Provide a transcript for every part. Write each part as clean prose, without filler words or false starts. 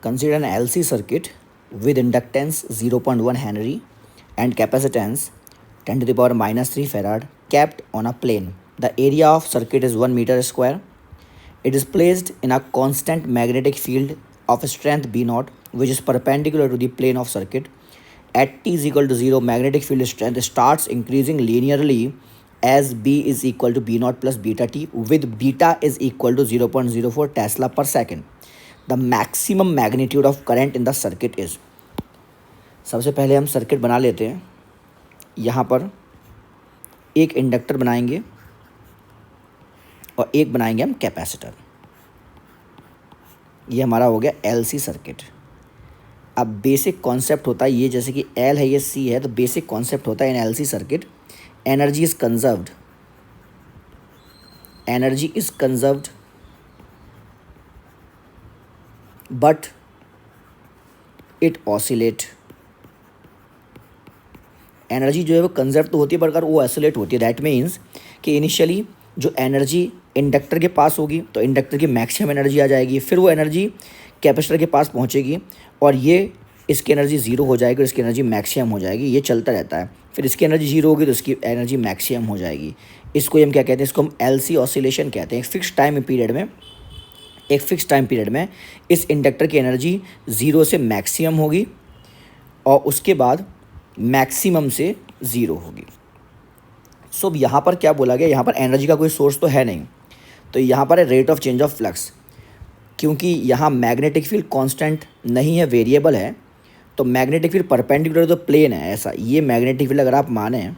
Consider an LC circuit with inductance 0.1 Henry and capacitance 10 to the power minus 3 farad kept on a plane. The area of circuit is 1 meter square. It is placed in a constant magnetic field of strength B naught, which is perpendicular to the plane of circuit. At t is equal to 0, magnetic field strength starts increasing linearly as B is equal to B naught plus beta t, with beta is equal to 0.04 Tesla per second. The maximum magnitude of current in the circuit is. सबसे पहले हम circuit बना लेते हैं. यहाँ पर एक inductor बनाएंगे और एक बनाएंगे हम कैपेसिटर. ये हमारा हो गया एलसी सर्किट. अब बेसिक कॉन्सेप्ट होता है ये, जैसे कि एल है ये सी है, तो बेसिक कॉन्सेप्ट होता है in LC circuit, energy is conserved. Energy is conserved but it oscillate. Energy जो है वो कंजर्व तो होती है पर वो ऑसिलेट होती है. दैट मीन्स कि इनिशियली जो एनर्जी इंडक्टर के पास होगी तो इंडक्टर की मैक्सिमम एनर्जी आ जाएगी, फिर वो एनर्जी कैपेसिटर के पास पहुंचेगी और ये इसकी एनर्जी ज़ीरो हो जाएगी और इसकी एनर्जी मैक्सिमम हो जाएगी. ये चलता रहता है. फिर इसकी एनर्जी ज़ीरो होगी तो इसकी एनर्जी मैक्सिमम हो जाएगी. इसको हम क्या कहते हैं? इसको हम एलसी ऑसिलेशन कहते हैं. एक फिक्स टाइम पीरियड में इस इंडक्टर की एनर्जी ज़ीरो से मैक्सिमम होगी और उसके बाद मैक्सिमम से ज़ीरो होगी. सो अब यहाँ पर क्या बोला गया? यहाँ पर एनर्जी का कोई सोर्स तो है नहीं, तो यहाँ पर है rate of change of flux. क्योंकि यहाँ मैग्नेटिक फील्ड कांस्टेंट नहीं है, वेरिएबल है, तो मैग्नेटिक फील्ड परपेंडिकुलर तो प्लेन है. ऐसा ये मैग्नेटिक फील्ड अगर आप माने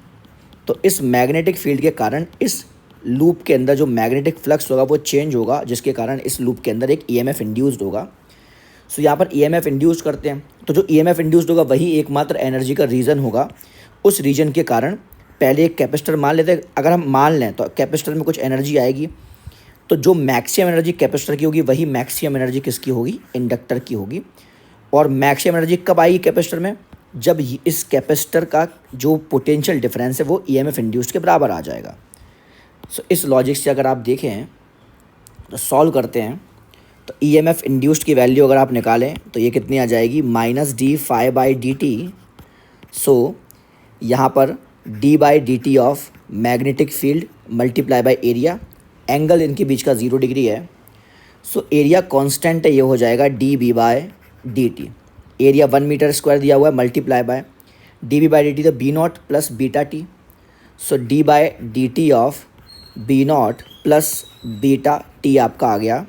तो इस मैग्नेटिक फील्ड के कारण इस लूप के अंदर जो मैग्नेटिक फ्लक्स होगा वो चेंज होगा, जिसके कारण इस लूप के अंदर एक ईएमएफ इंड्यूस्ड होगा. सो यहाँ पर ईएमएफ इंड्यूस करते हैं, तो जो ईएमएफ इंड्यूस्ड होगा वही एकमात्र एनर्जी का रीज़न होगा. उस रीजन के कारण पहले एक कैपेसिटर मान लेते हैं. अगर हम मान लें तो कैपेसिटर में कुछ एनर्जी आएगी, तो जो मैक्सिमम एनर्जी कैपेसिटर की होगी वही मैक्सिमम एनर्जी किसकी होगी? इंडक्टर की होगी. और मैक्सिमम एनर्जी कब आएगी कैपेसिटर में? जब इस कैपेसिटर का जो पोटेंशियल डिफरेंस है वो ईएमएफ इंड्यूस्ड के बराबर आ जाएगा. सो इस लॉजिक से अगर आप देखें तो सॉल्व करते हैं तो ईएमएफ इंड्यूस्ड की वैल्यू अगर आप निकालें तो ये कितनी आ जाएगी? -d∅/dt. सो यहाँ पर d/dt of magnetic field multiply by area. Angle इनके बीच का 0 डिग्री है. सो एरिया कांस्टेंट है, ये हो जाएगा dB/dt. एरिया 1 मीटर स्क्वायर दिया हुआ है, मल्टीप्लाई बाय dB/dt तो b not plus beta T. So d/dt of b not plus beta T आपका आ गया.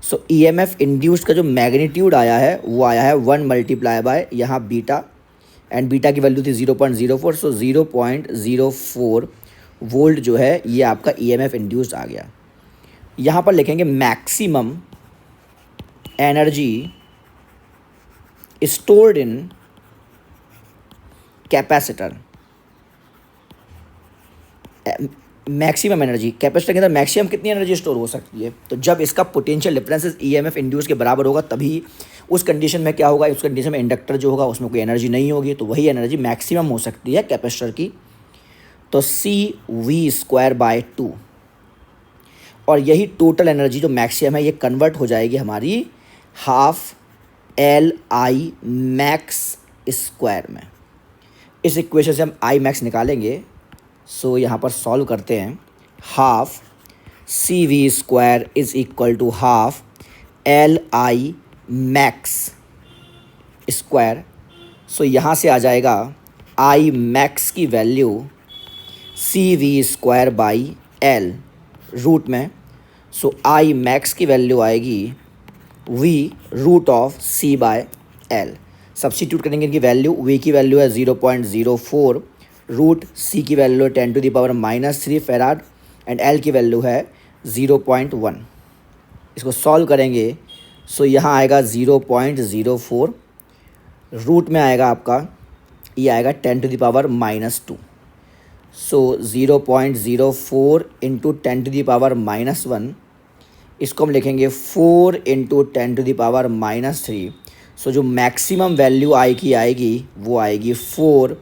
सो ईएमएफ इंड्यूस्ड का जो मैग्नीट्यूड आया है वो आया है 1 मल्टीप्लाई बाय यहाँ बीटा, एंड बीटा की वैल्यू थी 0.04. सो 0.04 वोल्ट जो है ये आपका ईएमएफ इंड्यूस्ड आ गया. यहाँ पर लिखेंगे maximum energy stored in capacitor. Maximum energy capacitor के अंदर मैक्सिमम कितनी एनर्जी स्टोर हो सकती है? तो जब इसका पोटेंशियल डिफरेंस ईएमएफ इंड्यूस के बराबर होगा तभी उस कंडीशन में क्या होगा? उस कंडीशन में इंडक्टर जो होगा उसमें कोई एनर्जी नहीं होगी, तो वही एनर्जी मैक्सिमम हो सकती है कैपेसिटर की. तो CV²/2 और यही टोटल एनर्जी जो मैक्सिमम है ये कन्वर्ट हो जाएगी हमारी हाफ LI मैक्स स्क्वायर में. इस इक्वेशन से हम I मैक्स निकालेंगे. सो यहाँ पर सॉल्व करते हैं. Half CV² is equal to half LI max square. So यहाँ से आ जाएगा I मैक्स की वैल्यू CV²/L रूट में. सो I मैक्स की वैल्यू आएगी V root of C/L. Substitute करेंगे इनकी वैल्यू. V की वैल्यू है 0.04, रूट C की वैल्यू है 10 to the power -3 farad and L की वैल्यू है 0.1. इसको सॉल्व करेंगे. सो यहाँ आएगा 0.04, रूट में आएगा आपका ये आएगा 10 to the power -2. So 0.04 into 10 to the power -1, इसको हम लिखेंगे 4 into 10 to the power -3. So जो मैक्सिमम वैल्यू आई की आएगी वो आएगी 4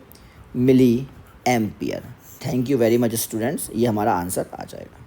milli ampere. Thank you very much students. ये हमारा आंसर आ जाएगा.